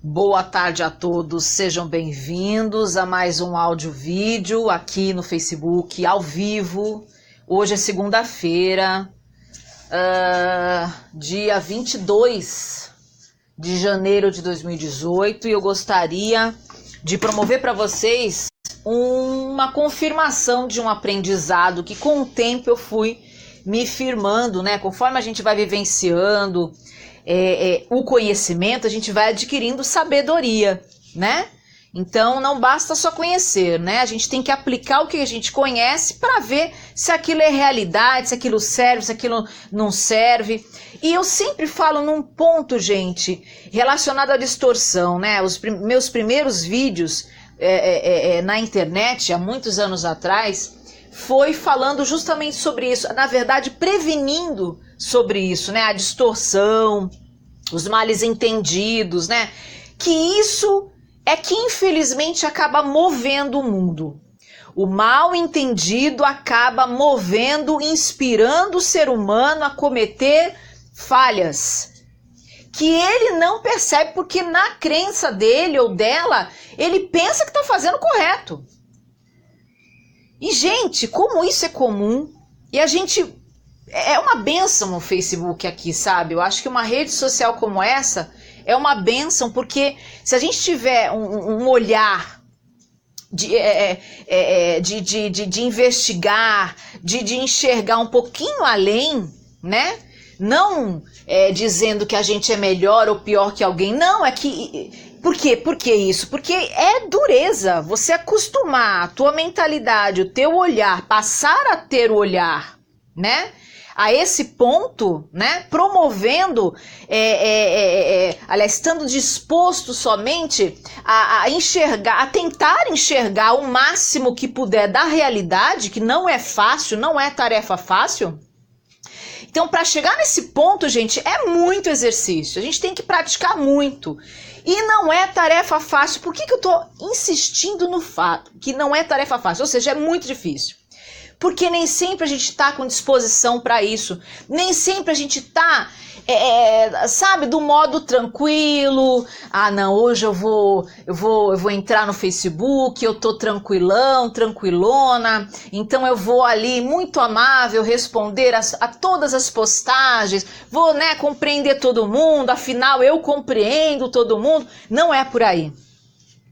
Boa tarde a todos, sejam bem-vindos a mais um áudio-vídeo aqui no Facebook, ao vivo. Hoje é segunda-feira, dia 22 de janeiro de 2018, e eu gostaria de promover para vocês uma confirmação de um aprendizado que com o tempo eu fui me firmando, né? Conforme a gente vai vivenciando o conhecimento, a gente vai adquirindo sabedoria, né? Então não basta só conhecer, né? A gente tem que aplicar o que a gente conhece para ver se aquilo é realidade, se aquilo serve, se aquilo não serve. E eu sempre falo num ponto, gente, relacionado à distorção, né? Os meus primeiros vídeos na internet, há muitos anos atrás, foi falando justamente sobre isso, na verdade prevenindo sobre isso, né? A distorção, os males entendidos, né? Que isso é que infelizmente acaba movendo o mundo. O mal entendido acaba movendo, inspirando o ser humano a cometer falhas que ele não percebe, porque na crença dele ou dela, ele pensa que está fazendo correto. E, gente, como isso é comum, e a gente... É uma bênção o Facebook aqui, sabe? Eu acho que uma rede social como essa é uma bênção, porque se a gente tiver um olhar de investigar, de enxergar um pouquinho além, né? Não dizendo que a gente é melhor ou pior que alguém, não, é que... Por quê? Por que isso? Porque é dureza, você acostumar a tua mentalidade, o teu olhar, passar a ter o olhar, né? A esse ponto, né? Promovendo, aliás, estando disposto somente a enxergar, a tentar enxergar o máximo que puder da realidade, que não é fácil, não é tarefa fácil. Então, para chegar nesse ponto, gente, é muito exercício, a gente tem que praticar muito. E não é tarefa fácil. Por que eu tô insistindo no fato que não é tarefa fácil? Ou seja, é muito difícil. Porque nem sempre a gente tá com disposição para isso. Nem sempre a gente tá, sabe, do modo tranquilo. Ah, não, hoje eu vou entrar no Facebook, eu tô tranquilão, tranquilona. Então eu vou ali muito amável responder a todas as postagens. Vou, né, compreender todo mundo, afinal eu compreendo todo mundo. Não é por aí.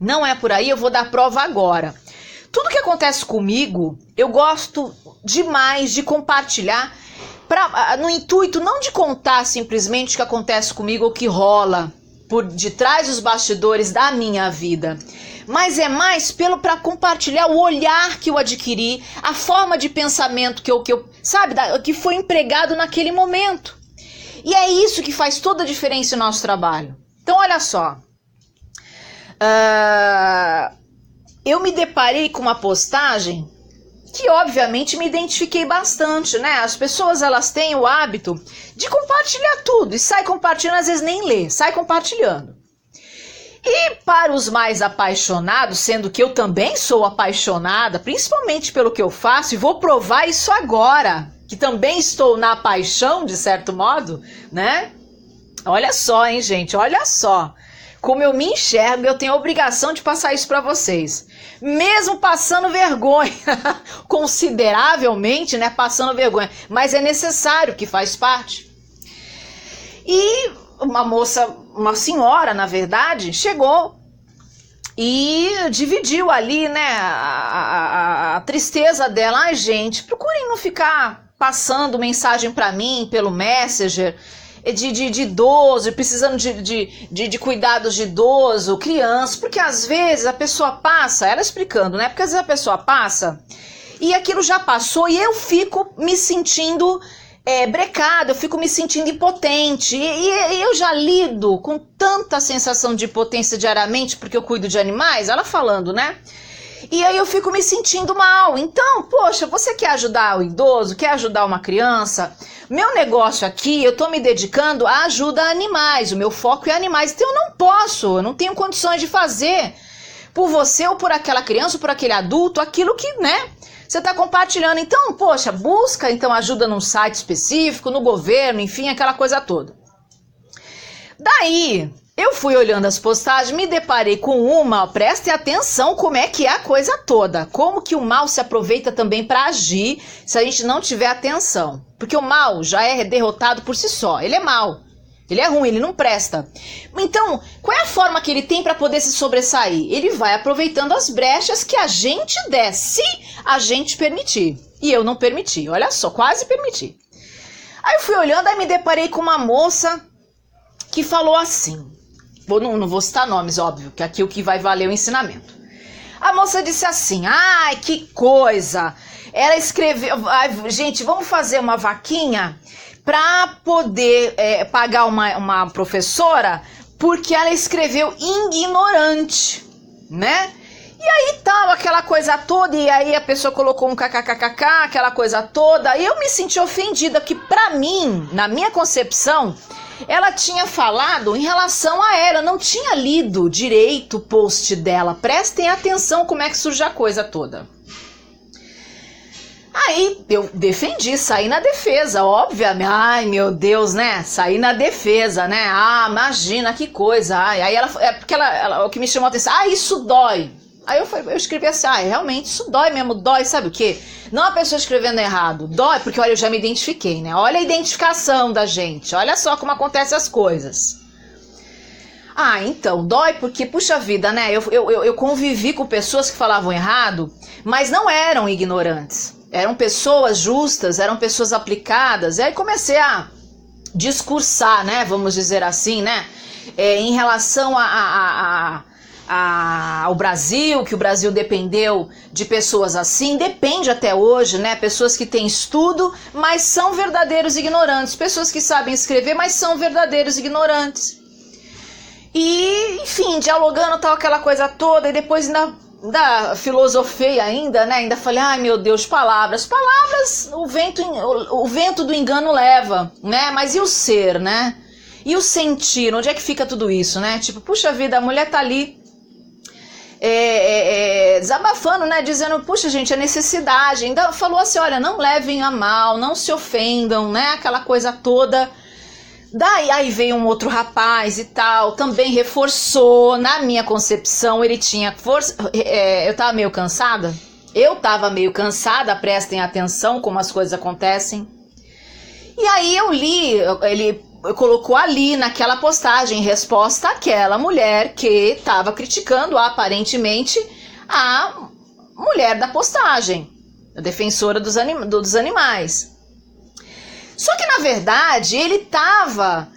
Não é por aí, eu vou dar prova agora. Tudo que acontece comigo, eu gosto demais de compartilhar, no intuito não de contar simplesmente o que acontece comigo ou o que rola por detrás dos bastidores da minha vida, mas é mais para compartilhar o olhar que eu adquiri, a forma de pensamento que eu sabe, que foi empregado naquele momento. E é isso que faz toda a diferença no nosso trabalho. Então, olha só. Eu me deparei com uma postagem que obviamente me identifiquei bastante, né? As pessoas, elas têm o hábito de compartilhar tudo e sai compartilhando, às vezes nem lê, sai compartilhando. E para os mais apaixonados, sendo que eu também sou apaixonada, principalmente pelo que eu faço, e vou provar isso agora, que também estou na paixão, de certo modo, né? Olha só, hein, gente, olha só. Como eu me enxergo, eu tenho a obrigação de passar isso para vocês. Mesmo passando vergonha, consideravelmente, né, passando vergonha, mas é necessário, que faz parte. E uma senhora, na verdade, chegou e dividiu ali, né, a tristeza dela. Ai, gente, procurem não ficar passando mensagem para mim pelo Messenger, de idoso, precisando de cuidados de idoso, criança, porque às vezes a pessoa passa, ela explicando, né? Porque às vezes a pessoa passa e aquilo já passou e eu fico me sentindo brecada, eu fico me sentindo impotente e eu já lido com tanta sensação de impotência diariamente porque eu cuido de animais, ela falando, né? E aí eu fico me sentindo mal. Então, poxa, você quer ajudar o idoso, quer ajudar uma criança? Meu negócio aqui, eu tô me dedicando à ajuda a animais, o meu foco é animais, então eu não posso, eu não tenho condições de fazer por você ou por aquela criança ou por aquele adulto, aquilo que, né, você tá compartilhando. Então, poxa, busca então ajuda num site específico, no governo, enfim, aquela coisa toda. Daí, Eu fui olhando as postagens, me deparei com uma, prestem atenção como é que é a coisa toda. Como que o mal se aproveita também para agir se a gente não tiver atenção. Porque o mal já é derrotado por si só, ele é mal. Ele é ruim, ele não presta. Então, qual é a forma que ele tem para poder se sobressair? Ele vai aproveitando as brechas que a gente der, se a gente permitir. E eu não permiti, olha só, quase permiti. Aí eu fui olhando, aí me deparei com uma moça que falou assim. Não vou citar nomes, óbvio, que aqui o que vai valer é o ensinamento. A moça disse assim, ai, que coisa. Ela escreveu, gente, vamos fazer uma vaquinha para poder pagar uma professora, porque ela escreveu ignorante, né? E aí tal, aquela coisa toda, e aí a pessoa colocou um kkkk, aquela coisa toda, e eu me senti ofendida, porque pra mim, na minha concepção, ela tinha falado em relação a ela, não tinha lido direito o post dela. Prestem atenção como é que surge a coisa toda. Aí eu defendi, saí na defesa, obviamente. Ai, meu Deus, né? Saí na defesa, né? Ah, imagina que coisa. Ai, aí ela, porque ela, o que me chamou a atenção, isso dói. Aí eu escrevi assim, realmente, isso dói mesmo, dói, sabe o quê? Não a pessoa escrevendo errado, dói porque, olha, eu já me identifiquei, né? Olha a identificação da gente, olha só como acontecem as coisas. Então, dói porque, puxa vida, né? Eu convivi com pessoas que falavam errado, mas não eram ignorantes. Eram pessoas justas, eram pessoas aplicadas. E aí comecei a discursar, né? Vamos dizer assim, né? Em relação ao Brasil, que o Brasil dependeu de pessoas assim, depende até hoje, né? Pessoas que têm estudo, mas são verdadeiros ignorantes. Pessoas que sabem escrever, mas são verdadeiros ignorantes. E, enfim, dialogando tal, aquela coisa toda, e depois ainda filosofei ainda, né? Ainda falei, ai meu Deus, palavras, o vento do engano leva, né? Mas e o ser, né? E o sentir, onde é que fica tudo isso, né? Tipo, puxa vida, a mulher tá ali desabafando, né? Dizendo, puxa gente, a necessidade. Ainda falou assim, olha, não levem a mal, não se ofendam, né? Aquela coisa toda. Daí aí veio um outro rapaz e tal, também reforçou, na minha concepção, ele tinha força. Eu tava meio cansada, prestem atenção como as coisas acontecem. E aí eu li, ele colocou ali naquela postagem, em resposta àquela mulher que estava criticando aparentemente a mulher da postagem, a defensora dos animais. Só que na verdade ele estava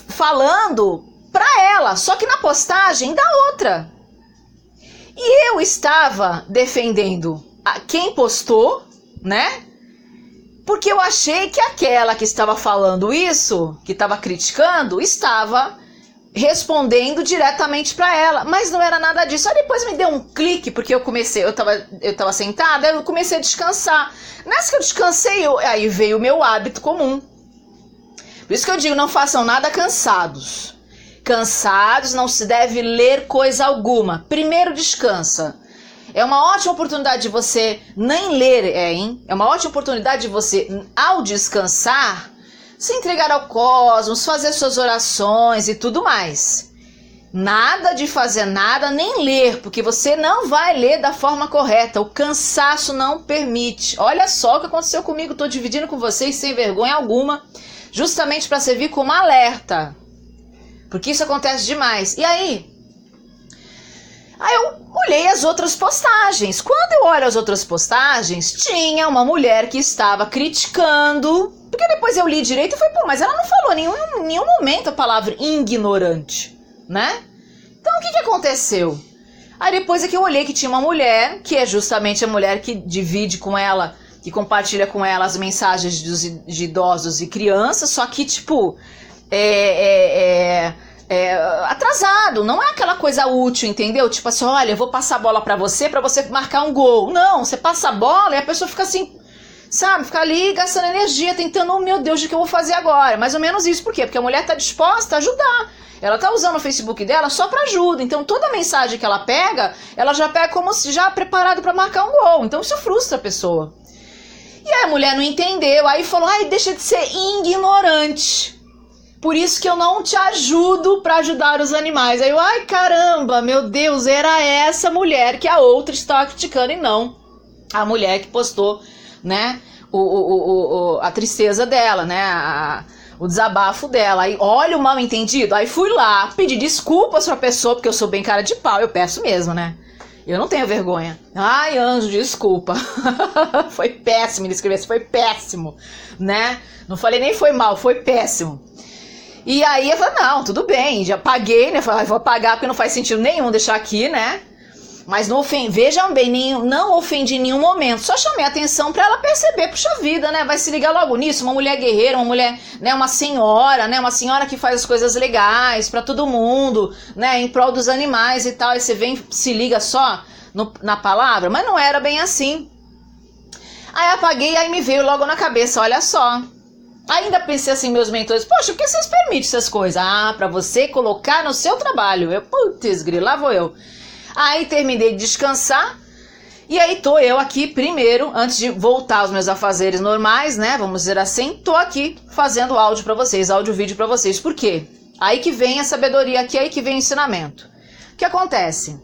falando para ela, só que na postagem da outra. E eu estava defendendo quem postou, né? Porque eu achei que aquela que estava falando isso, que estava criticando, estava respondendo diretamente para ela, mas não era nada disso. Aí depois me deu um clique, porque eu tava sentada, eu comecei a descansar. Nessa que eu descansei, aí veio o meu hábito comum. Por isso que eu digo, não façam nada cansados. Cansados não se deve ler coisa alguma. Primeiro descansa. É uma ótima oportunidade de você nem ler, hein? É uma ótima oportunidade de você, ao descansar, se entregar ao cosmos, fazer suas orações e tudo mais. Nada de fazer nada, nem ler, porque você não vai ler da forma correta. O cansaço não permite. Olha só o que aconteceu comigo, estou dividindo com vocês sem vergonha alguma, justamente para servir como alerta. Porque isso acontece demais. E aí eu olhei as outras postagens. Quando eu olho as outras postagens, tinha uma mulher que estava criticando, porque depois eu li direito e falei, mas ela não falou em nenhum momento a palavra ignorante, né? Então o que aconteceu? Aí depois é que eu olhei que tinha uma mulher, que é justamente a mulher que divide com ela, que compartilha com ela as mensagens de idosos e crianças, só que tipo, atrasado, não é aquela coisa útil, entendeu? Tipo assim, olha, eu vou passar a bola pra você marcar um gol. Não, você passa a bola e a pessoa fica assim, sabe, fica ali gastando energia, tentando, oh meu Deus, o que eu vou fazer agora? Mais ou menos isso, por quê? Porque a mulher tá disposta a ajudar. Ela tá usando o Facebook dela só pra ajuda, então toda mensagem que ela pega como se já preparado pra marcar um gol, então isso frustra a pessoa. E aí a mulher não entendeu, aí falou, deixa de ser ignorante. Por isso que eu não te ajudo para ajudar os animais. Aí eu, ai caramba, meu Deus, era essa mulher que a outra estava criticando e não a mulher que postou, né, a tristeza dela, né, o desabafo dela. Aí, olha o mal entendido. Aí fui lá pedir desculpas pra pessoa, porque eu sou bem cara de pau, eu peço mesmo, né? Eu não tenho vergonha. Ai, anjo, desculpa. Foi péssimo ele escrever, foi péssimo, né? Não falei nem foi mal, foi péssimo. E aí eu falei, não, tudo bem, já paguei, né? Falei, vou pagar porque não faz sentido nenhum deixar aqui, né? Mas não vejam bem, não ofendi em nenhum momento, só chamei a atenção pra ela perceber, puxa vida, né? Vai se ligar logo nisso, uma mulher guerreira, uma mulher, né, uma senhora que faz as coisas legais pra todo mundo, né, em prol dos animais e tal, e você vem, se liga só na palavra, mas não era bem assim. Aí apaguei, aí me veio logo na cabeça, olha só. Ainda pensei assim, meus mentores, poxa, por que vocês permitem essas coisas? Ah, pra você colocar no seu trabalho. Eu, putz, grilo, lá vou eu. Aí terminei de descansar, e aí tô eu aqui primeiro, antes de voltar aos meus afazeres normais, né, vamos dizer assim, tô aqui fazendo áudio pra vocês, áudio-vídeo pra vocês. Por quê? Aí que vem a sabedoria aqui, aí que vem o ensinamento. O que acontece?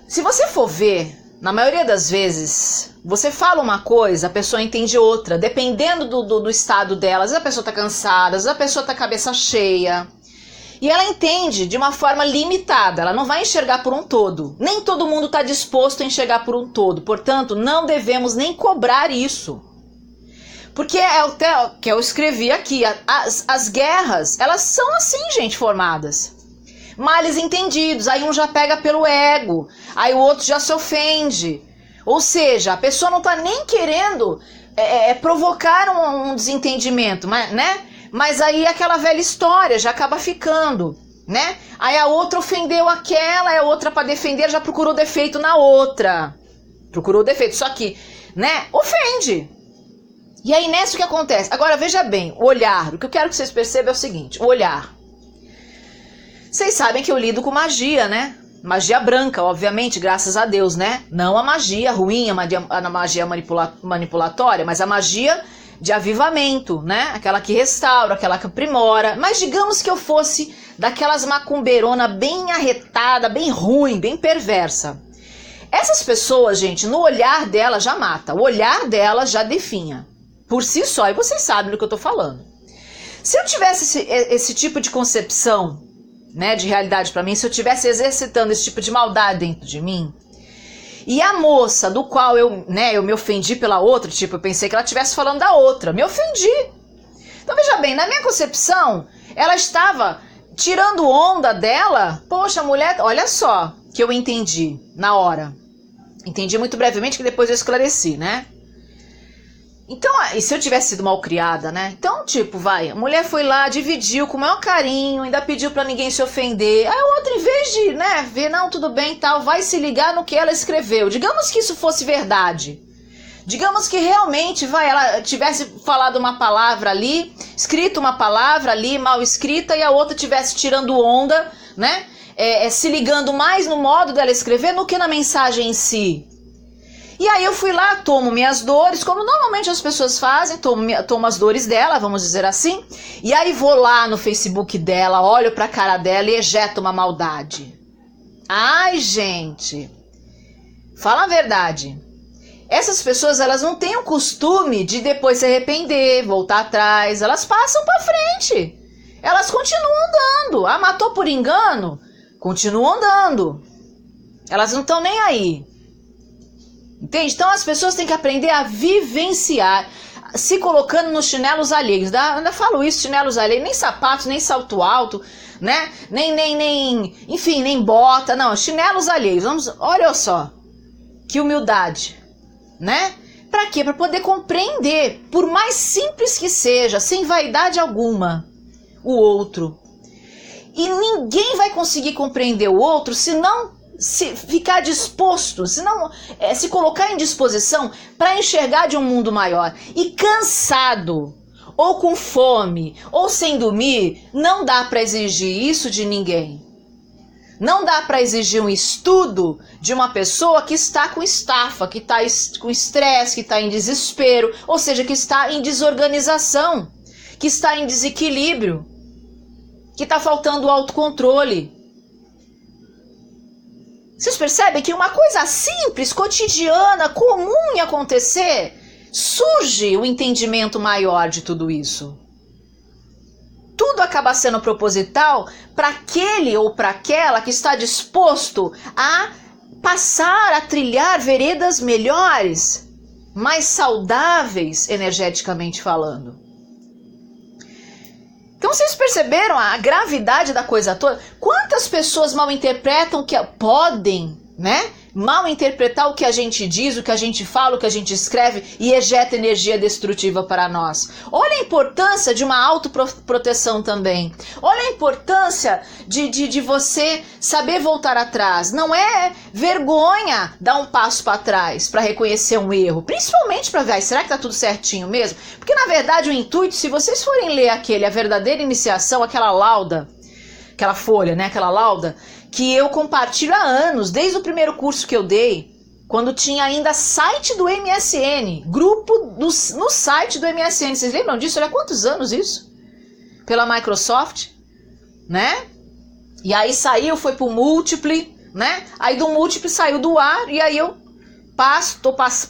Se você for ver, na maioria das vezes, você fala uma coisa, a pessoa entende outra, dependendo do estado dela. Às vezes a pessoa tá cansada, às vezes a pessoa tá cabeça cheia. E ela entende de uma forma limitada, ela não vai enxergar por um todo. Nem todo mundo está disposto a enxergar por um todo, portanto, não devemos nem cobrar isso. Porque é o que eu escrevi aqui, as guerras, elas são assim, gente, formadas. Males entendidos, aí um já pega pelo ego, aí o outro já se ofende. Ou seja, a pessoa não está nem querendo provocar um desentendimento, né? Mas aí aquela velha história já acaba ficando, né? Aí a outra ofendeu aquela, a outra para defender já procurou defeito na outra. Procurou defeito, só que, né, ofende. E aí nessa o que acontece? Agora veja bem, o olhar, o que eu quero que vocês percebam é o seguinte, o olhar. Vocês sabem que eu lido com magia, né? Magia branca, obviamente, graças a Deus, né? Não a magia ruim, a magia manipulatória, mas a magia de avivamento, né? Aquela que restaura, aquela que aprimora. Mas digamos que eu fosse daquelas macumbeirona bem arretada, bem ruim, bem perversa. Essas pessoas, gente, no olhar dela já mata. O olhar dela já definha. Por si só, e vocês sabem do que eu tô falando. Se eu tivesse esse tipo de concepção, né, de realidade pra mim, se eu tivesse exercitando esse tipo de maldade dentro de mim, e a moça do qual eu me ofendi pela outra, tipo, eu pensei que ela estivesse falando da outra, me ofendi. Então veja bem, na minha concepção, ela estava tirando onda dela. Poxa, mulher, olha só, que eu entendi na hora. Entendi muito brevemente, que depois eu esclareci, né? Então, e se eu tivesse sido mal criada, né? Então, tipo, a mulher foi lá, dividiu com o maior carinho, ainda pediu pra ninguém se ofender. Aí a outra, em vez de, né, ver, não, tudo bem e tal, vai se ligar no que ela escreveu. Digamos que isso fosse verdade. Digamos que realmente, ela tivesse falado uma palavra ali, escrito uma palavra ali, mal escrita, e a outra tivesse tirando onda, né? Se ligando mais no modo dela escrever do que na mensagem em si. E aí eu fui lá, tomo minhas dores, como normalmente as pessoas fazem, tomo as dores dela, vamos dizer assim, e aí vou lá no Facebook dela, olho pra cara dela e ejeto uma maldade. Ai, gente, fala a verdade. Essas pessoas, elas não têm o costume de depois se arrepender, voltar atrás, elas passam pra frente. Elas continuam andando. Ah, matou por engano? Continuam andando. Elas não estão nem aí. Entende? Então as pessoas têm que aprender a vivenciar, se colocando nos chinelos alheios. Ainda falo isso, chinelos alheios, nem sapatos, nem salto alto, né? Enfim, nem bota, não, chinelos alheios. Olha só, que humildade, né? Pra quê? Pra poder compreender, por mais simples que seja, sem vaidade alguma, o outro. E ninguém vai conseguir compreender o outro se não se ficar disposto, se não se colocar em disposição para enxergar de um mundo maior. E cansado, ou com fome, ou sem dormir, não dá para exigir isso de ninguém. Não dá para exigir um estudo de uma pessoa que está com estafa, que está com estresse, que está em desespero, ou seja, que está em desorganização. que está em desequilíbrio, que está faltando autocontrole. Vocês percebem que uma coisa simples, cotidiana, comum em acontecer, surge o entendimento maior de tudo isso. Tudo acaba sendo proposital para aquele ou para aquela que está disposto a passar a trilhar veredas melhores, mais saudáveis energeticamente falando. Então vocês perceberam a gravidade da coisa toda? Quantas pessoas mal interpretam que podem, né? Mal interpretar o que a gente diz, o que a gente fala, o que a gente escreve e ejeta energia destrutiva para nós. Olha a importância de uma autoproteção também. Olha a importância de você saber voltar atrás. Não é vergonha dar um passo para trás para reconhecer um erro. Principalmente para ver, será que tá tudo certinho mesmo? Porque na verdade o intuito, se vocês forem ler a verdadeira iniciação, aquela lauda, aquela folha, né? Aquela lauda, que eu compartilho há anos, desde o primeiro curso que eu dei, quando tinha ainda site do MSN, grupo no site do MSN. Vocês lembram disso? Olha quantos anos isso? Pela Microsoft, né? E aí saiu, foi pro Múltiple, né? Aí do Múltiple saiu do ar, e aí eu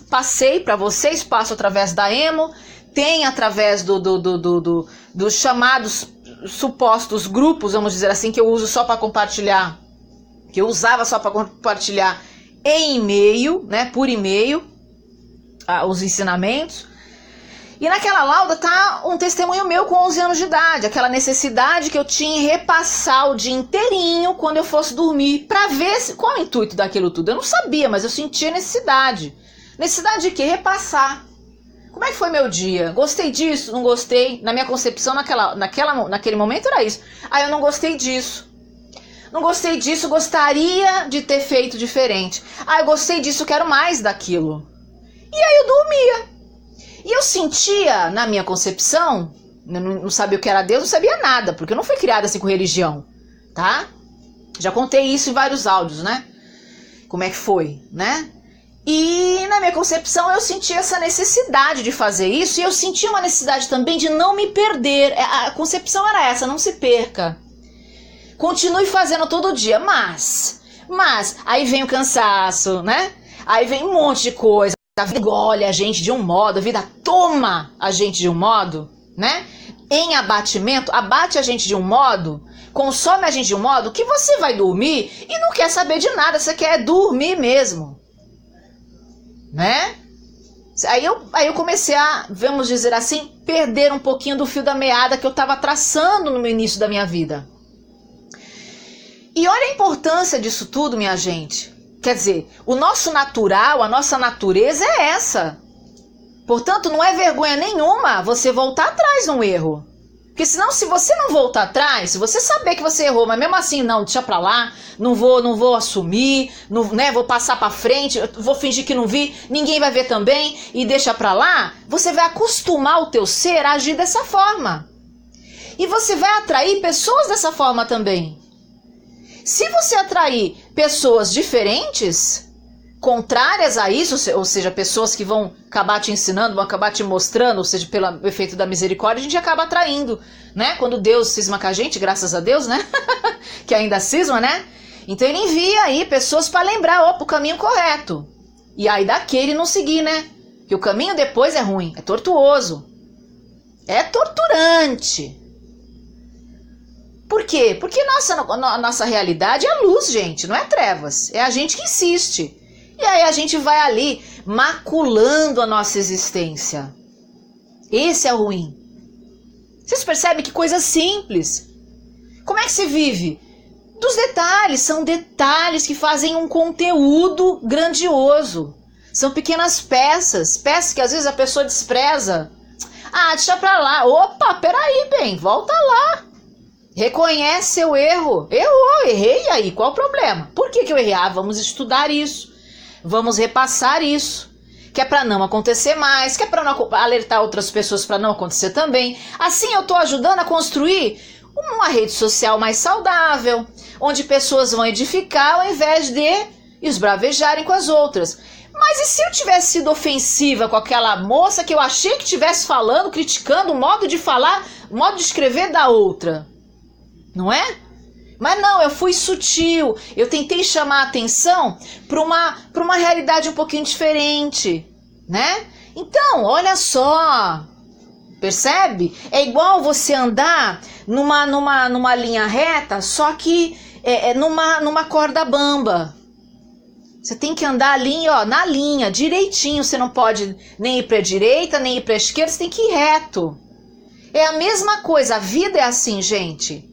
passei para vocês, passo através da Emo, tem através dos chamados supostos grupos, vamos dizer assim, que eu uso só para compartilhar, que eu usava só para compartilhar em e-mail, né, por e-mail, os ensinamentos. E naquela lauda tá um testemunho meu com 11 anos de idade, aquela necessidade que eu tinha em repassar o dia inteirinho quando eu fosse dormir, para ver qual é o intuito daquilo tudo. Eu não sabia, mas eu sentia necessidade. Necessidade de quê? Repassar. Como é que foi meu dia? Gostei disso? Não gostei? Na minha concepção, naquele momento era isso. Eu não gostei disso. Não gostei disso, gostaria de ter feito diferente. Eu gostei disso, quero mais daquilo. E aí eu dormia. E eu sentia, na minha concepção, não sabia o que era Deus, não sabia nada, porque eu não fui criada assim com religião, tá? Já contei isso em vários áudios, né? Como é que foi, né? E na minha concepção eu sentia essa necessidade de fazer isso, e eu sentia uma necessidade também de não me perder. A concepção era essa, não se perca. Continue fazendo todo dia, mas aí vem o cansaço, né? Aí vem um monte de coisa. A vida engole a gente de um modo, a vida toma a gente de um modo, né? Em abatimento, abate a gente de um modo, consome a gente de um modo que você vai dormir e não quer saber de nada, você quer dormir mesmo, né? Aí eu comecei a, vamos dizer assim, perder um pouquinho do fio da meada que eu estava traçando no início da minha vida. E olha a importância disso tudo, minha gente. Quer dizer, o nosso natural, a nossa natureza é essa. Portanto, não é vergonha nenhuma você voltar atrás num erro. Porque senão, se você não voltar atrás, se você saber que você errou, mas mesmo assim, não, deixa pra lá, não vou assumir, não, né, vou passar pra frente, vou fingir que não vi, ninguém vai ver também, e deixa pra lá, você vai acostumar o teu ser a agir dessa forma. E você vai atrair pessoas dessa forma também. Se você atrair pessoas diferentes, contrárias a isso, ou seja, pessoas que vão acabar te ensinando, vão acabar te mostrando, ou seja, pelo efeito da misericórdia, a gente acaba atraindo, né? Quando Deus cisma com a gente, graças a Deus, né? Que ainda cisma, né? Então ele envia aí pessoas para lembrar, o caminho correto. E aí daquele não seguir, né? Que o caminho depois é ruim, é tortuoso. É torturante. Por quê? Porque nossa realidade é luz, gente, não é trevas. É a gente que insiste. E aí a gente vai ali maculando a nossa existência. Esse é o ruim. Vocês percebem que coisa simples. Como é que se vive? Dos detalhes. São detalhes que fazem um conteúdo grandioso. São pequenas peças. Peças que às vezes a pessoa despreza. Deixa pra lá. Opa, peraí, bem, volta lá. Reconhece seu erro. Errei aí, qual o problema? Por que eu errei? Vamos estudar isso. Vamos repassar isso. Que é para não acontecer mais, que é para não alertar outras pessoas para não acontecer também. Assim eu estou ajudando a construir uma rede social mais saudável, onde pessoas vão edificar ao invés de esbravejarem com as outras. Mas e se eu tivesse sido ofensiva com aquela moça que eu achei que estivesse falando, criticando o modo de falar, o modo de escrever da outra? Não é? Mas não, eu fui sutil, eu tentei chamar a atenção para uma realidade um pouquinho diferente, né? Então, olha só, percebe? É igual você andar numa linha reta, só que numa corda bamba. Você tem que andar ali, ó, na linha, direitinho, você não pode nem ir para a direita, nem ir para a esquerda, você tem que ir reto. É a mesma coisa, a vida é assim, gente.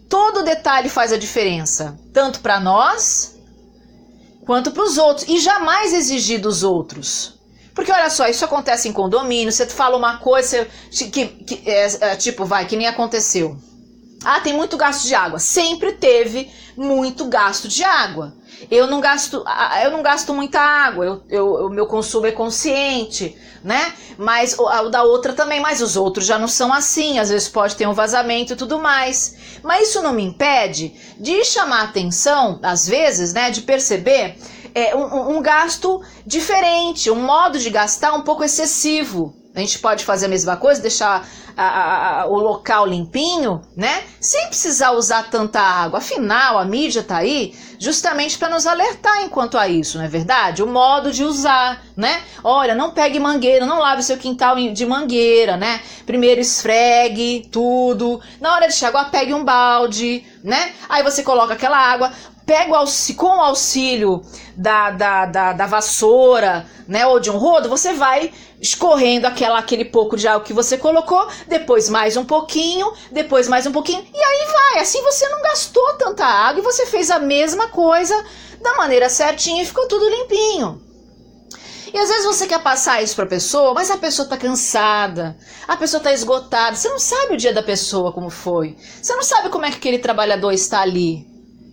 Todo detalhe faz a diferença, tanto para nós quanto para os outros, e jamais exigir dos outros. Porque olha só, isso acontece em condomínio, você fala uma coisa que nem aconteceu. Ah, tem muito gasto de água. Sempre teve muito gasto de água. Eu não gasto muita água, o meu consumo é consciente, né? Mas o da outra também, mas os outros já não são assim, às vezes pode ter um vazamento e tudo mais. Mas isso não me impede de chamar atenção, às vezes, né, de perceber um gasto diferente, um modo de gastar um pouco excessivo. A gente pode fazer a mesma coisa, deixar o local limpinho, né? Sem precisar usar tanta água. Afinal, a mídia tá aí justamente para nos alertar enquanto a isso, não é verdade? O modo de usar, né? Olha, não pegue mangueira, não lave seu quintal de mangueira, né? Primeiro esfregue tudo. Na hora de enxaguar, pegue um balde, né? Aí você coloca aquela água, com o auxílio da vassoura, né, ou de um rodo, você vai escorrendo aquele pouco de água que você colocou, depois mais um pouquinho, depois mais um pouquinho, e aí vai. Assim você não gastou tanta água e você fez a mesma coisa da maneira certinha e ficou tudo limpinho. E às vezes você quer passar isso para a pessoa, mas a pessoa está cansada, a pessoa está esgotada, você não sabe o dia da pessoa como foi, você não sabe como é que aquele trabalhador está ali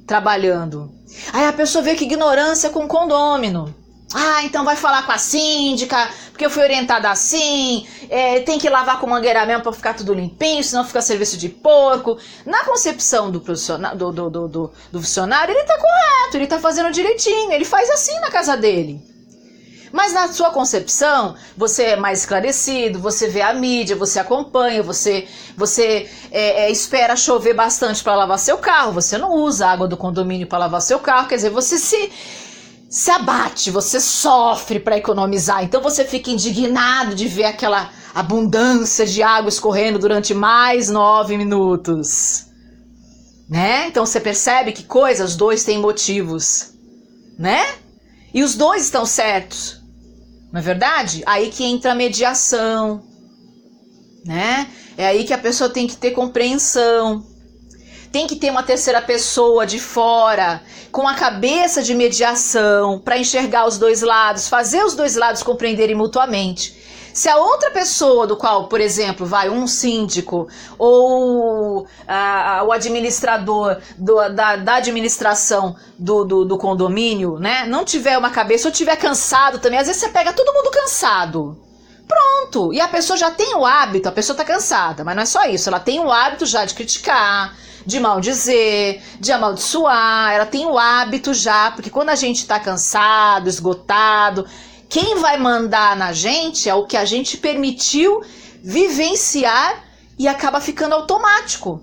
trabalhando. Aí a pessoa vê que ignorância com condômino. Ah, então vai falar com a síndica, porque eu fui orientada assim, tem que lavar com mangueira mesmo para ficar tudo limpinho, senão fica serviço de porco. Na concepção do funcionário, ele tá correto, ele tá fazendo direitinho, ele faz assim na casa dele. Mas na sua concepção, você é mais esclarecido, você vê a mídia, você acompanha, você espera chover bastante para lavar seu carro, você não usa a água do condomínio para lavar seu carro, quer dizer, você se abate, você sofre para economizar, então você fica indignado de ver aquela abundância de água escorrendo durante mais 9 minutos, né? Então você percebe que os dois têm motivos, né? E os dois estão certos, não é verdade? Aí que entra a mediação, né? É aí que a pessoa tem que ter compreensão. Tem que ter uma terceira pessoa de fora, com a cabeça de mediação, para enxergar os dois lados, fazer os dois lados compreenderem mutuamente. Se a outra pessoa, do qual, por exemplo, vai um síndico ou o administrador da administração do condomínio, né, não tiver uma cabeça ou tiver cansado também, às vezes você pega todo mundo cansado. Pronto, e a pessoa já tem o hábito, a pessoa tá cansada, mas não é só isso, ela tem o hábito já de criticar, de maldizer, de amaldiçoar, ela tem o hábito já, porque quando a gente tá cansado, esgotado, quem vai mandar na gente é o que a gente permitiu vivenciar e acaba ficando automático.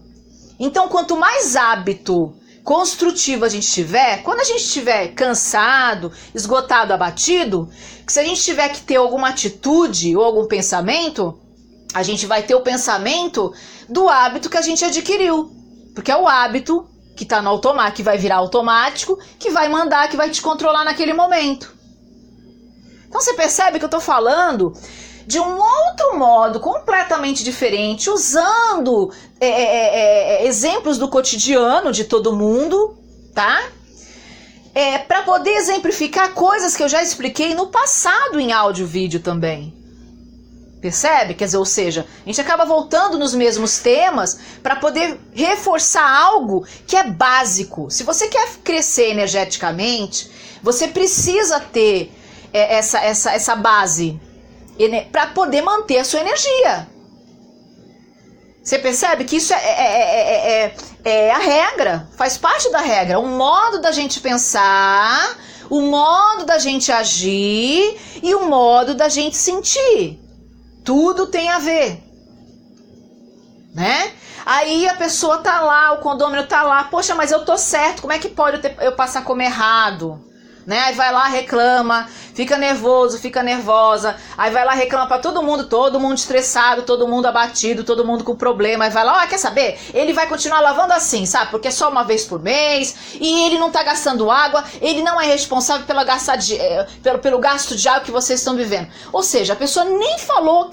Então, quanto mais hábito construtivo a gente tiver, quando a gente estiver cansado, esgotado, abatido, que se a gente tiver que ter alguma atitude ou algum pensamento, a gente vai ter o pensamento do hábito que a gente adquiriu. Porque é o hábito que tá no automático, que vai virar automático, que vai mandar, que vai te controlar naquele momento. Então você percebe que eu tô falando de um outro modo completamente diferente, usando exemplos do cotidiano de todo mundo, tá? Para poder exemplificar coisas que eu já expliquei no passado em áudio e vídeo também. Percebe? Quer dizer, ou seja, a gente acaba voltando nos mesmos temas para poder reforçar algo que é básico. Se você quer crescer energeticamente, você precisa ter essa base para poder manter a sua energia. Você percebe que isso é a regra, faz parte da regra, um modo da gente pensar, o modo da gente agir e o modo da gente sentir. Tudo tem a ver, né? Aí a pessoa tá lá, o condômino tá lá, poxa, mas eu tô certo, como é que pode eu passar como errado? Né? Aí vai lá, reclama, fica nervoso, fica nervosa, aí vai lá, reclama pra todo mundo estressado, todo mundo abatido, todo mundo com problema, aí vai lá, quer saber? Ele vai continuar lavando assim, sabe? Porque é só uma vez por mês, e ele não tá gastando água, ele não é responsável pelo gasto de água que vocês estão vivendo. Ou seja, a pessoa nem falou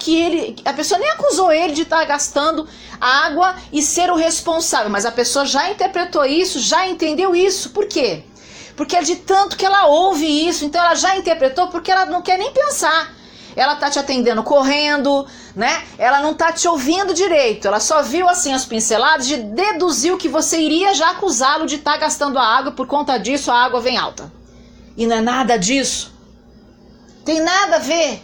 a pessoa nem acusou ele de estar gastando água e ser o responsável, mas a pessoa já interpretou isso, já entendeu isso. Por quê? Porque é de tanto que ela ouve isso, então ela já interpretou porque ela não quer nem pensar. Ela tá te atendendo correndo, né? Ela não tá te ouvindo direito, ela só viu assim as pinceladas de deduzir o que você iria já acusá-lo de estar gastando a água, por conta disso a água vem alta. E não é nada disso. Tem nada a ver.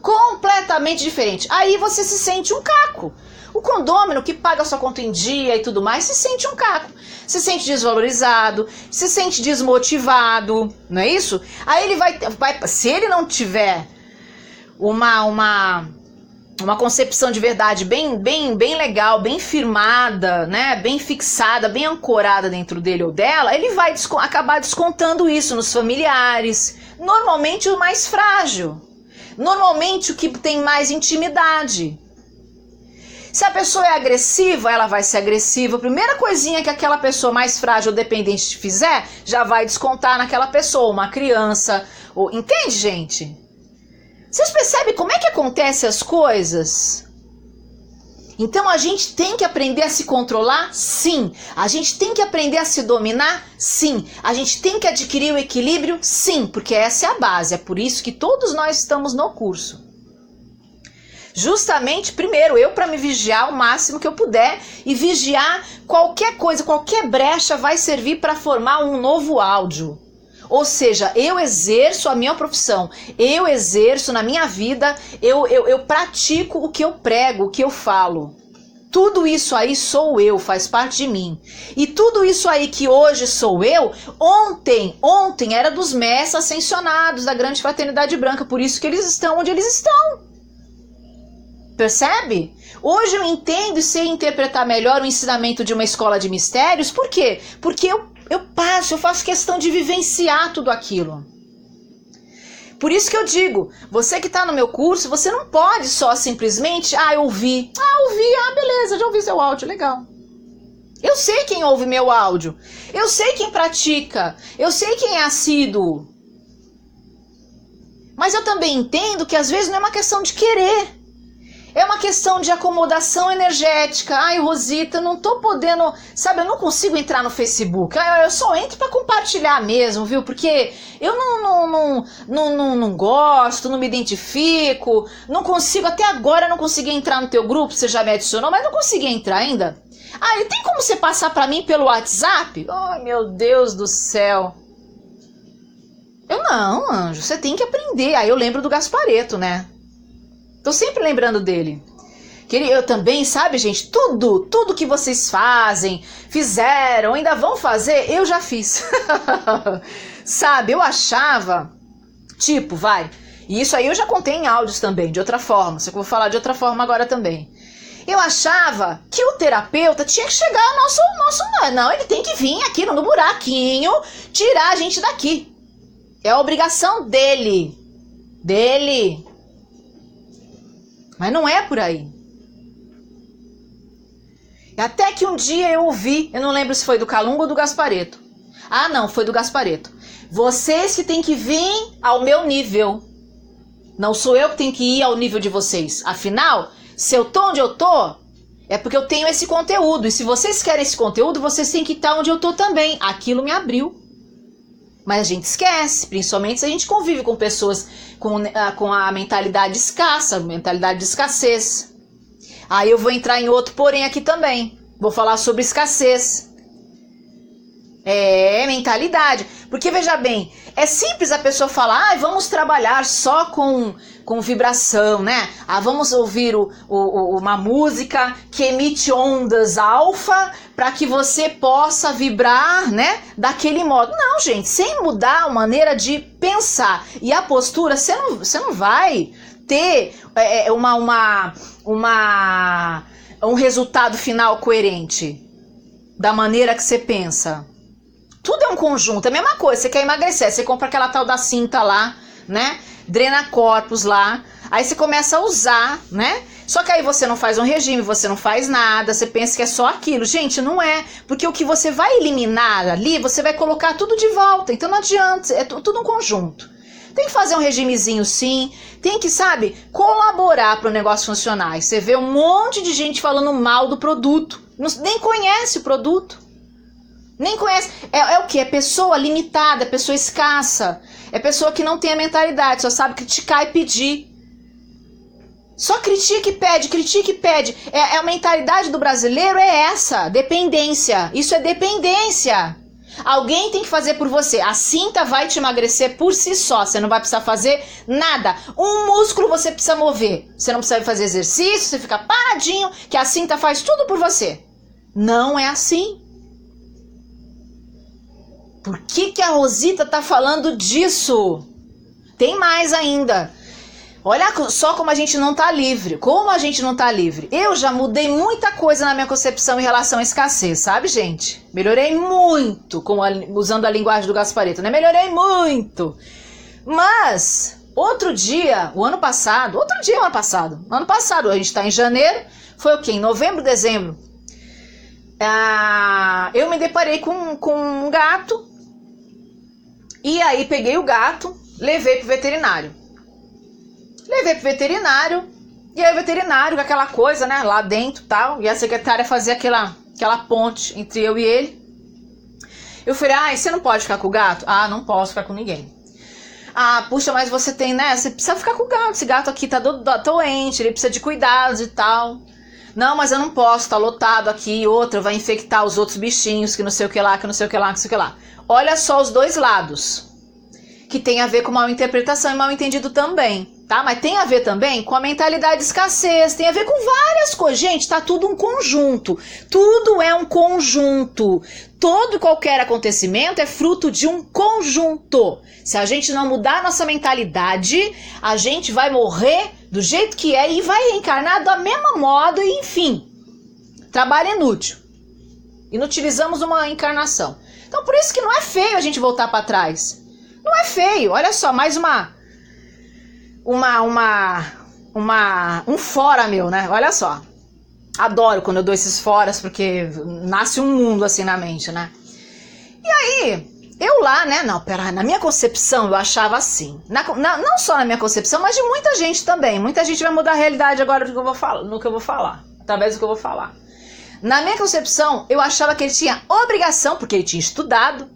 Completamente diferente. Aí você se sente um caco. O condômino que paga a sua conta em dia e tudo mais se sente um caco. Se sente desvalorizado, se sente desmotivado, não é isso? Aí ele vai se ele não tiver uma concepção de verdade bem legal, bem firmada, né, bem fixada, bem ancorada dentro dele ou dela, ele vai acabar descontando isso nos familiares, normalmente o mais frágil, normalmente o que tem mais intimidade. Se a pessoa é agressiva, ela vai ser agressiva. A primeira coisinha que aquela pessoa mais frágil ou dependente fizer, já vai descontar naquela pessoa, uma criança. Entende, gente? Vocês percebem como é que acontecem as coisas? Então a gente tem que aprender a se controlar? Sim. A gente tem que aprender a se dominar? Sim. A gente tem que adquirir o equilíbrio? Sim. Porque essa é a base. É por isso que todos nós estamos no curso. Justamente, primeiro, eu para me vigiar o máximo que eu puder e vigiar qualquer coisa, qualquer brecha vai servir para formar um novo áudio. Ou seja, eu exerço a minha profissão, eu exerço na minha vida, eu pratico o que eu prego, o que eu falo. Tudo isso aí sou eu, faz parte de mim. E tudo isso aí que hoje sou eu, ontem era dos mestres ascensionados da Grande Fraternidade Branca, por isso que eles estão onde eles estão. Percebe? Hoje eu entendo e sei interpretar melhor o ensinamento de uma escola de mistérios. Por quê? Porque eu faço questão de vivenciar tudo aquilo. Por isso que eu digo, você que está no meu curso, você não pode só simplesmente, ouvi, beleza, já ouvi seu áudio, legal. Eu sei quem ouve meu áudio, eu sei quem pratica, eu sei quem é assíduo. Mas eu também entendo que às vezes não é uma questão de querer. É uma questão de acomodação energética. Ai, Rosita, não tô podendo, sabe, eu não consigo entrar no Facebook. Eu só entro para compartilhar mesmo, viu? Porque eu não gosto, não me identifico, não consigo, até agora não consegui entrar no teu grupo, você já me adicionou, mas não consegui entrar ainda. E tem como você passar para mim pelo WhatsApp? Ai, meu Deus do céu. Eu não, anjo, você tem que aprender. Aí eu lembro do Gaspareto, né? Tô sempre lembrando dele. Que eu também, sabe, gente, tudo que vocês fizeram, ainda vão fazer, eu já fiz. Sabe, eu achava, e isso aí eu já contei em áudios também, de outra forma, só que eu vou falar de outra forma agora também. Eu achava que o terapeuta tinha que chegar ao não, ele tem que vir aqui no buraquinho, tirar a gente daqui. É a obrigação dele. Mas não é por aí. Até que um dia eu ouvi, eu não lembro se foi do Calunga ou do Gaspareto. Não, foi do Gaspareto. Vocês que têm que vir ao meu nível. Não sou eu que tenho que ir ao nível de vocês. Afinal, se eu tô onde eu tô, é porque eu tenho esse conteúdo. E se vocês querem esse conteúdo, vocês têm que estar onde eu tô também. Aquilo me abriu. Mas a gente esquece, principalmente se a gente convive com pessoas com a mentalidade escassa, mentalidade de escassez. Aí eu vou entrar em outro porém aqui também. Vou falar sobre escassez. Mentalidade. Porque veja bem, é simples a pessoa falar, vamos trabalhar só com com vibração, né? Ah, vamos ouvir uma música que emite ondas alfa para que você possa vibrar, né? Daquele modo. Não, gente, sem mudar a maneira de pensar e a postura, você não vai ter um resultado final coerente da maneira que você pensa. Tudo é um conjunto, é a mesma coisa. Você quer emagrecer, você compra aquela tal da cinta lá, né? Drena corpos lá, aí você começa a usar, né? Só que aí você não faz um regime, você não faz nada, você pensa que é só aquilo. Gente, não é, porque o que você vai eliminar ali, você vai colocar tudo de volta, então não adianta, é tudo um conjunto. Tem que fazer um regimezinho sim, tem que, sabe, colaborar para o negócio funcionar. E você vê um monte de gente falando mal do produto, nem conhece o produto. Nem conhece, é o que? É pessoa limitada, é pessoa escassa, é pessoa que não tem a mentalidade, só sabe criticar e pedir. Só critica e pede, critica e pede. A mentalidade do brasileiro é essa, dependência. Isso é dependência. Alguém tem que fazer por você. A cinta vai te emagrecer por si só, você não vai precisar fazer nada. Um músculo você precisa mover. Você não precisa fazer exercício, você fica paradinho, que a cinta faz tudo por você. Não é assim. Por que a Rosita tá falando disso? Tem mais ainda. Olha só como a gente não tá livre. Como a gente não tá livre. Eu já mudei muita coisa na minha concepção em relação à escassez, sabe, gente? Melhorei muito, usando a linguagem do Gasparetto, né? Melhorei muito. Mas, ano passado, a gente tá em janeiro, foi o quê? Em novembro, dezembro. Eu me deparei com um gato. E aí peguei o gato, levei pro veterinário. E aí o veterinário, com aquela coisa, né, lá dentro e tal, e a secretária fazia aquela ponte entre eu e ele. Eu falei, você não pode ficar com o gato? Ah, não posso ficar com ninguém. Ah, puxa, mas você tem, né, você precisa ficar com o gato, esse gato aqui tá doente, ele precisa de cuidados e tal. Não, mas eu não posso, tá lotado aqui, outra vai infectar os outros bichinhos, que não sei o que lá, que não sei o que lá, que não sei o que lá. Olha só os dois lados, que tem a ver com mal interpretação e mal entendido também, tá? Mas tem a ver também com a mentalidade de escassez, tem a ver com várias coisas. Gente, tá tudo um conjunto, tudo é um conjunto. Todo e qualquer acontecimento é fruto de um conjunto. Se a gente não mudar a nossa mentalidade, a gente vai morrer do jeito que é e vai reencarnar do mesmo modo e, enfim, trabalho inútil. Inutilizamos uma encarnação. Então, por isso que não é feio a gente voltar para trás. Não é feio. Olha só, mais um fora meu, né? Olha só. Adoro quando eu dou esses foras, porque nasce um mundo assim na mente, né? E aí, eu lá, né? Não, pera, na minha concepção eu achava assim. Não só na minha concepção, mas de muita gente também. Muita gente vai mudar a realidade agora no que eu vou falar. Através do que eu vou falar. Na minha concepção, eu achava que ele tinha obrigação, porque ele tinha estudado,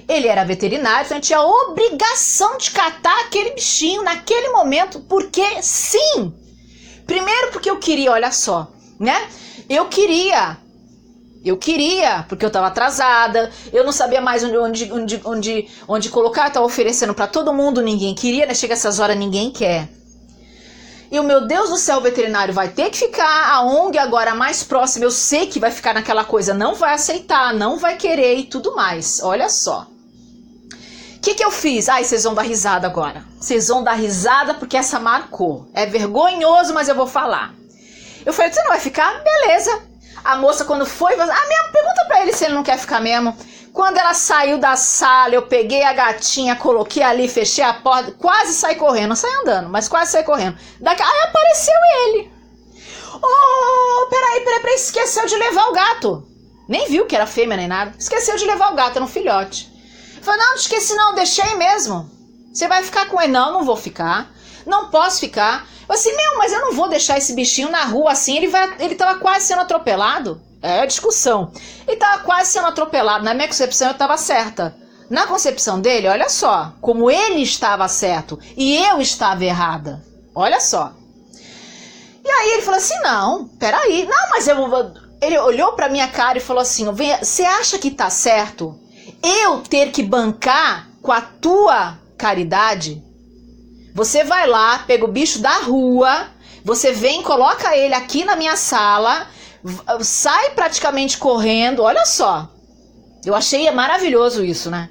ele era veterinário, então ele tinha obrigação de catar aquele bichinho naquele momento, porque sim. Primeiro porque eu queria, olha só, né? Eu queria, porque eu tava atrasada, eu não sabia mais onde colocar, eu tava oferecendo pra todo mundo, ninguém queria, né? Chega essas horas, ninguém quer. E o meu Deus do céu, o veterinário vai ter que ficar, a ONG agora mais próxima, eu sei que vai ficar naquela coisa, não vai aceitar, não vai querer e tudo mais. Olha só. O que eu fiz? Vocês vão dar risada agora. Vocês vão dar risada porque essa marcou. É vergonhoso, mas eu vou falar. Eu falei, você não vai ficar? Beleza. A moça quando foi, mesmo, pergunta pra ele se ele não quer ficar mesmo. Quando ela saiu da sala, eu peguei a gatinha, coloquei ali, fechei a porta, quase saí correndo, não saí andando, mas quase saí correndo. Aí apareceu ele. Peraí, esqueceu de levar o gato. Nem viu que era fêmea nem nada. Esqueceu de levar o gato, era um filhote. Eu falei, não esqueci não, deixei mesmo. Você vai ficar com ele? Não vou ficar. Não posso ficar. Eu assim, mas eu não vou deixar esse bichinho na rua assim, ele tava quase sendo atropelado. É discussão. Ele tava quase sendo atropelado. Na minha concepção, eu tava certa. Na concepção dele, olha só, como ele estava certo e eu estava errada. Olha só. E aí ele falou assim, não, peraí. Não, mas ele olhou pra minha cara e falou assim, você acha que tá certo eu ter que bancar com a tua caridade? Você vai lá, pega o bicho da rua, você vem, coloca ele aqui na minha sala, sai praticamente correndo, olha só. Eu achei maravilhoso isso, né?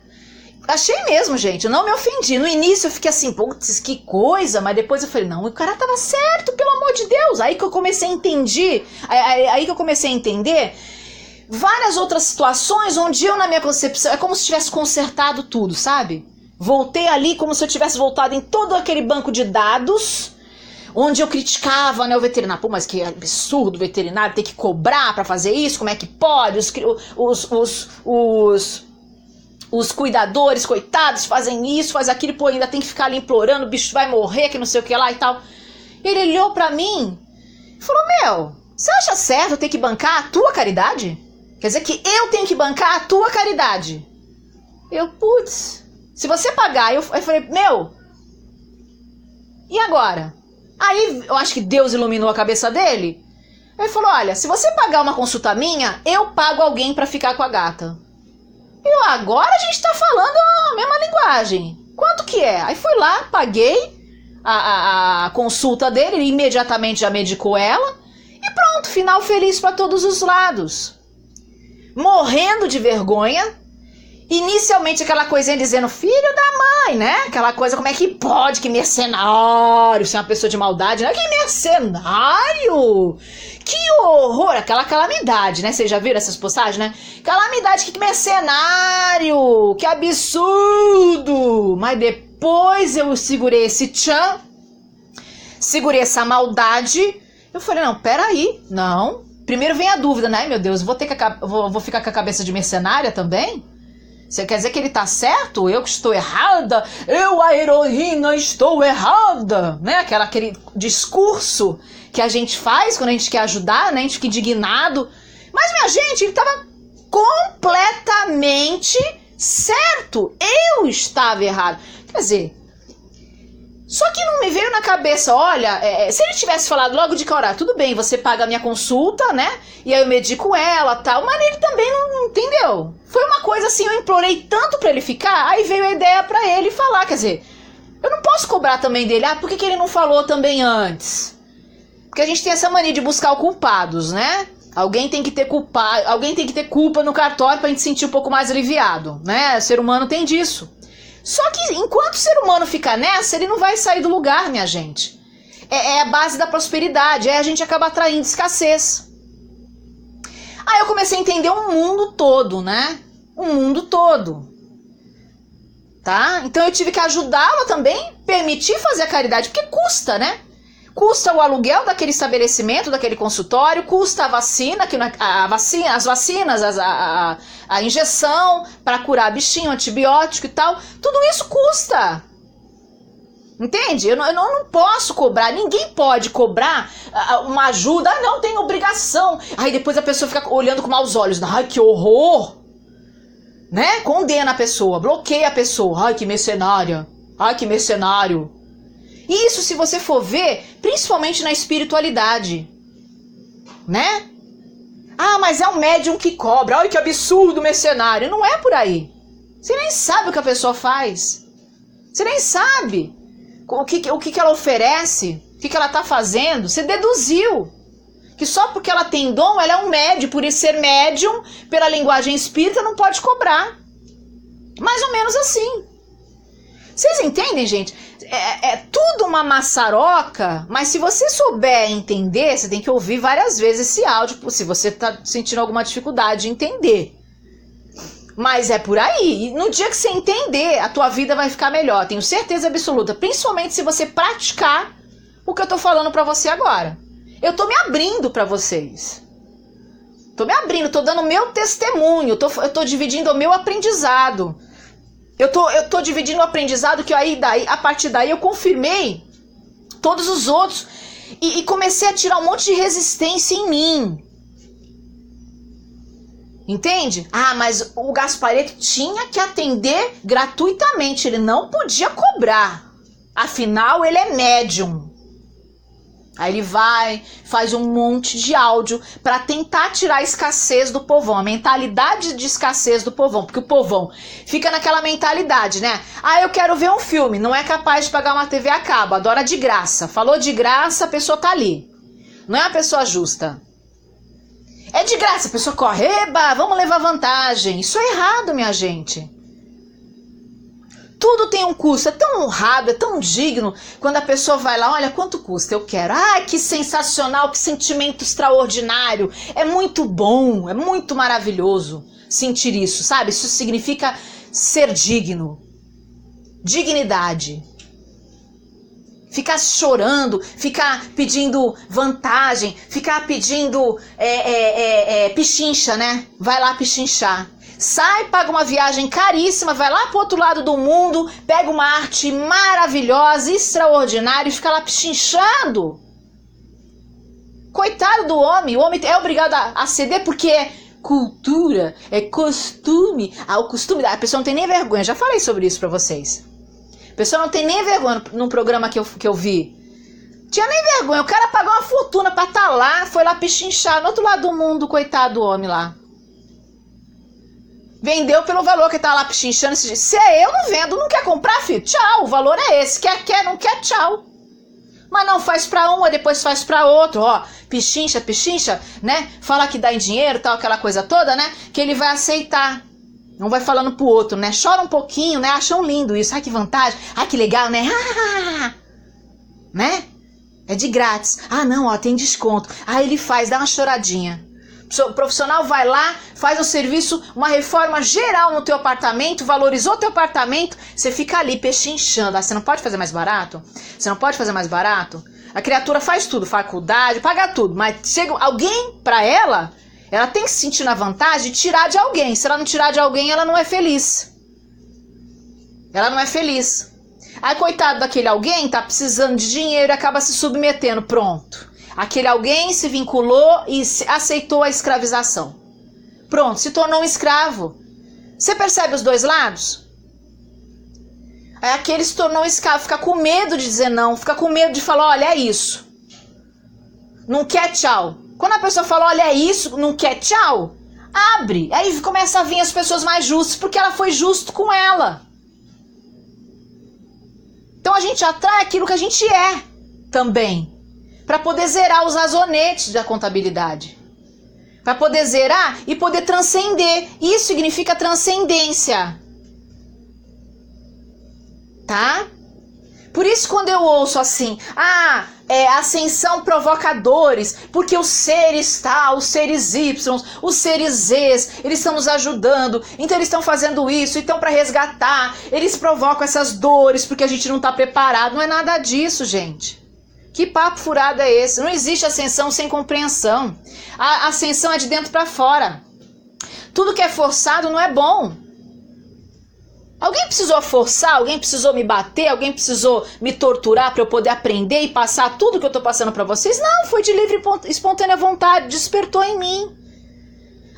Achei mesmo, gente, eu não me ofendi. No início eu fiquei assim, putz, que coisa, mas depois eu falei, não, o cara tava certo, pelo amor de Deus. Aí que eu comecei a entender várias outras situações onde eu, na minha concepção, é como se tivesse consertado tudo, sabe? Voltei ali como se eu tivesse voltado em todo aquele banco de dados, onde eu criticava, né, o veterinário. Pô, mas que absurdo o veterinário ter que cobrar pra fazer isso, como é que pode? Os cuidadores, coitados, fazem isso, faz aquilo, pô, ainda tem que ficar ali implorando, o bicho vai morrer, que não sei o que lá e tal. Ele olhou pra mim e falou, meu, você acha certo eu ter que bancar a tua caridade? Quer dizer que eu tenho que bancar a tua caridade? Eu, putz, se você pagar, eu falei, meu, e agora? Aí eu acho que Deus iluminou a cabeça dele. Ele falou, olha, se você pagar uma consulta minha, eu pago alguém pra ficar com a gata. E agora a gente tá falando a mesma linguagem. Quanto que é? Aí fui lá, paguei a consulta dele, ele imediatamente já medicou ela. E pronto, final feliz pra todos os lados. Morrendo de vergonha. Inicialmente aquela coisinha dizendo, filho da mãe, né? Aquela coisa, como é que pode? Que mercenário, ser uma pessoa de maldade, né? Que mercenário! Que horror! Aquela calamidade, né? Vocês já viram essas postagens, né? Calamidade, que mercenário! Que absurdo! Mas depois eu segurei esse tchan, segurei essa maldade. Eu falei, não, peraí, não. Primeiro vem a dúvida, né? Ai, meu Deus, vou ficar com a cabeça de mercenária também? Você quer dizer que ele tá certo? Eu que estou errada? Eu, a heroína, estou errada? Né? Aquele discurso que a gente faz quando a gente quer ajudar, né? A gente fica indignado. Mas, minha gente, ele tava completamente certo. Eu estava errado. Quer dizer, só que não me veio na cabeça, olha, se ele tivesse falado logo de cara, tudo bem, você paga a minha consulta, né? E aí eu medico ela, tal, mas ele também não entendeu. Foi uma coisa assim, eu implorei tanto pra ele ficar, aí veio a ideia pra ele falar, quer dizer, eu não posso cobrar também dele, por que ele não falou também antes? Porque a gente tem essa mania de buscar os culpados, né? Alguém tem que ter culpa no cartório pra gente sentir um pouco mais aliviado, né? O ser humano tem disso. Só que enquanto o ser humano ficar nessa, ele não vai sair do lugar, minha gente. É a base da prosperidade, a gente acaba atraindo escassez. Aí eu comecei a entender o mundo todo, né? O mundo todo. Tá? Então eu tive que ajudá-la também, permitir fazer a caridade, porque custa, né? Custa o aluguel daquele estabelecimento, daquele consultório, custa a vacina, as vacinas, a injeção para curar bichinho, antibiótico e tal. Tudo isso custa. Entende? Eu não posso cobrar, ninguém pode cobrar uma ajuda. Ah, não, tem obrigação. Aí depois a pessoa fica olhando com maus olhos. Ai, que horror! Né? Condena a pessoa, bloqueia a pessoa. Ai, que mercenária. Ai, que mercenário. Isso, se você for ver, principalmente na espiritualidade, né? Ah, mas é um médium que cobra. Ai, que absurdo, mercenário. Não é por aí. Você nem sabe o que a pessoa faz. Você nem sabe o que ela oferece, o que ela tá fazendo. Você deduziu que só porque ela tem dom, ela é um médium. Por isso ser médium, pela linguagem espírita, não pode cobrar. Mais ou menos assim. Vocês entendem, gente? É tudo uma maçaroca, mas se você souber entender, você tem que ouvir várias vezes esse áudio, se você tá sentindo alguma dificuldade de entender. Mas é por aí. E no dia que você entender, a tua vida vai ficar melhor, tenho certeza absoluta. Principalmente se você praticar o que eu tô falando pra você agora. Eu tô me abrindo pra vocês. Tô me abrindo, tô dando o meu testemunho, eu tô dividindo o meu aprendizado. Eu tô dividindo o aprendizado que a partir daí eu confirmei todos os outros e comecei a tirar um monte de resistência em mim. Entende? Ah, mas o Gasparetto tinha que atender gratuitamente, ele não podia cobrar. Afinal, ele é médium. Aí ele vai, faz um monte de áudio para tentar tirar a escassez do povão, a mentalidade de escassez do povão, porque o povão fica naquela mentalidade, né? Ah, eu quero ver um filme, não é capaz de pagar uma TV a cabo, adora de graça. Falou de graça, a pessoa tá ali. Não é uma pessoa justa. É de graça, a pessoa corre, eba, vamos levar vantagem. Isso é errado, minha gente. Tudo tem um custo, é tão honrado, é tão digno, quando a pessoa vai lá, olha quanto custa, eu quero. Ai, que sensacional, que sentimento extraordinário, é muito bom, é muito maravilhoso sentir isso, sabe? Isso significa ser digno, dignidade. Ficar chorando, ficar pedindo vantagem, ficar pedindo pichincha, né? Vai lá pichinchar. Sai, paga uma viagem caríssima, vai lá pro outro lado do mundo, pega uma arte maravilhosa, extraordinária e fica lá pichinchando. Coitado do homem, o homem é obrigado a ceder porque é cultura, é costume. Ah, o costume, a pessoa não tem nem vergonha, já falei sobre isso pra vocês. A pessoa não tem nem vergonha num programa que eu vi. Tinha nem vergonha, o cara pagou uma fortuna pra estar lá, foi lá pichinchar no outro lado do mundo, coitado do homem lá. Vendeu pelo valor que tá lá pichinchando. Se é eu, não vendo. Não quer comprar, filho? Tchau, o valor é esse. Quer, não quer, tchau. Mas não, faz pra um, depois faz pra outro. Ó, pichincha, né? Fala que dá em dinheiro, tal, aquela coisa toda, né? Que ele vai aceitar. Não vai falando pro outro, né? Chora um pouquinho, né? Acham lindo isso. Ai, que vantagem. Ai, que legal, né? Né? É de grátis. Ah, não, ó, tem desconto. Aí ele faz, dá uma choradinha. O profissional vai lá, faz um serviço, uma reforma geral no teu apartamento, valorizou teu apartamento, você fica ali pechinchando. Ah, você não pode fazer mais barato? Você não pode fazer mais barato? A criatura faz tudo, faculdade, paga tudo, mas chega alguém pra ela tem que se sentir na vantagem de tirar de alguém. Se ela não tirar de alguém, ela não é feliz. Ela não é feliz. Aí, coitado daquele alguém, tá precisando de dinheiro e acaba se submetendo, pronto. Aquele alguém se vinculou e aceitou a escravização. Pronto, se tornou um escravo. Você percebe os dois lados? Aí aquele se tornou um escravo, fica com medo de dizer não, fica com medo de falar, olha, é isso. Não quer tchau. Quando a pessoa fala, olha, é isso, não quer tchau, abre. Aí começa a vir as pessoas mais justas, porque ela foi justo com ela. Então a gente atrai aquilo que a gente é também. Para poder zerar os razonetes da contabilidade. Para poder zerar e poder transcender. Isso significa transcendência. Tá? Por isso quando eu ouço assim, ascensão provoca dores, porque os seres tal, os seres Y, os seres Z, eles estão nos ajudando, então eles estão fazendo isso, então para resgatar, eles provocam essas dores porque a gente não está preparado. Não é nada disso, gente. Que papo furado é esse? Não existe ascensão sem compreensão. A ascensão é de dentro para fora. Tudo que é forçado não é bom. Alguém precisou forçar? Alguém precisou me bater? Alguém precisou me torturar para eu poder aprender e passar tudo que eu tô passando para vocês? Não, foi de livre e espontânea vontade, despertou em mim.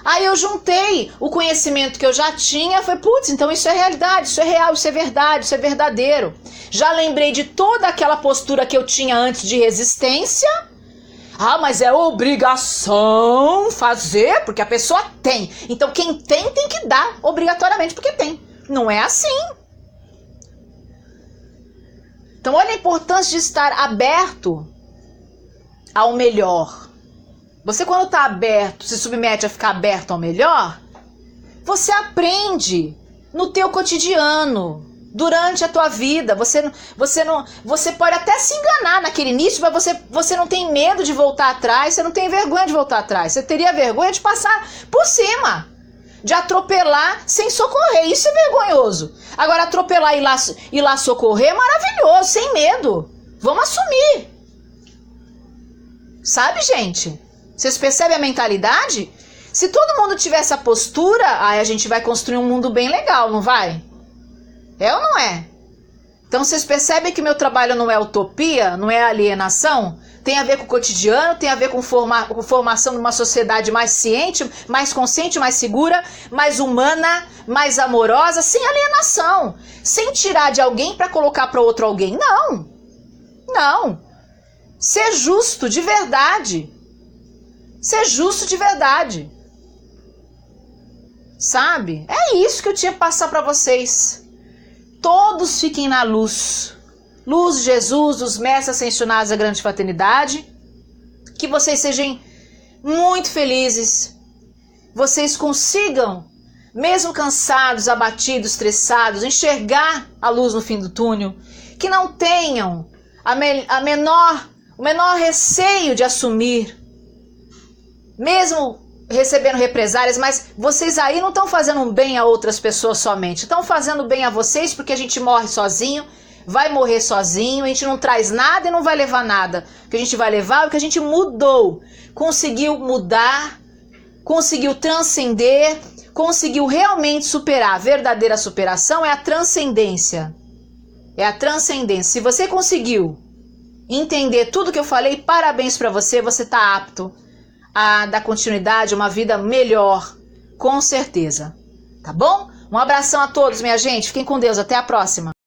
Aí eu juntei o conhecimento que eu já tinha, foi, putz, então isso é realidade, isso é real, isso é verdade, isso é verdadeiro. Já lembrei de toda aquela postura que eu tinha antes de resistência. Ah, mas é obrigação fazer, porque a pessoa tem. Então quem tem que dar obrigatoriamente, porque tem. Não é assim. Então olha a importância de estar aberto ao melhor. Você quando está aberto, se submete a ficar aberto ao melhor, você aprende no teu cotidiano, durante a tua vida. Você pode até se enganar naquele início, mas você não tem medo de voltar atrás, você não tem vergonha de voltar atrás. Você teria vergonha de passar por cima, de atropelar sem socorrer. Isso é vergonhoso. Agora atropelar e ir lá socorrer é maravilhoso, sem medo. Vamos assumir. Sabe, gente? Vocês percebem a mentalidade? Se todo mundo tiver essa postura, aí a gente vai construir um mundo bem legal, não vai? É ou não é? Então vocês percebem que meu trabalho não é utopia, não é alienação? Tem a ver com o cotidiano, tem a ver com formação de uma sociedade mais ciente, mais consciente, mais segura, mais humana, mais amorosa, sem alienação. Sem tirar de alguém para colocar para outro alguém. Não. Não. ser justo de verdade. Ser justo de verdade. Sabe? É isso que eu tinha que passar para vocês. Todos fiquem na luz. Luz de Jesus, dos mestres ascensionados da grande fraternidade. Que vocês sejam muito felizes. Vocês consigam, mesmo cansados, abatidos, estressados, enxergar a luz no fim do túnel. Que não tenham o menor receio de assumir, mesmo recebendo represálias, mas vocês aí não estão fazendo um bem a outras pessoas somente, estão fazendo bem a vocês, porque a gente morre sozinho, vai morrer sozinho, a gente não traz nada e não vai levar nada. O que a gente vai levar é o que a gente mudou, conseguiu mudar, conseguiu transcender, conseguiu realmente superar. A verdadeira superação é a transcendência. É a transcendência. Se você conseguiu entender tudo que eu falei, parabéns para você, você está apto a dar continuidade a uma vida melhor, com certeza. Tá bom? Um abração a todos, minha gente. Fiquem com Deus. Até a próxima.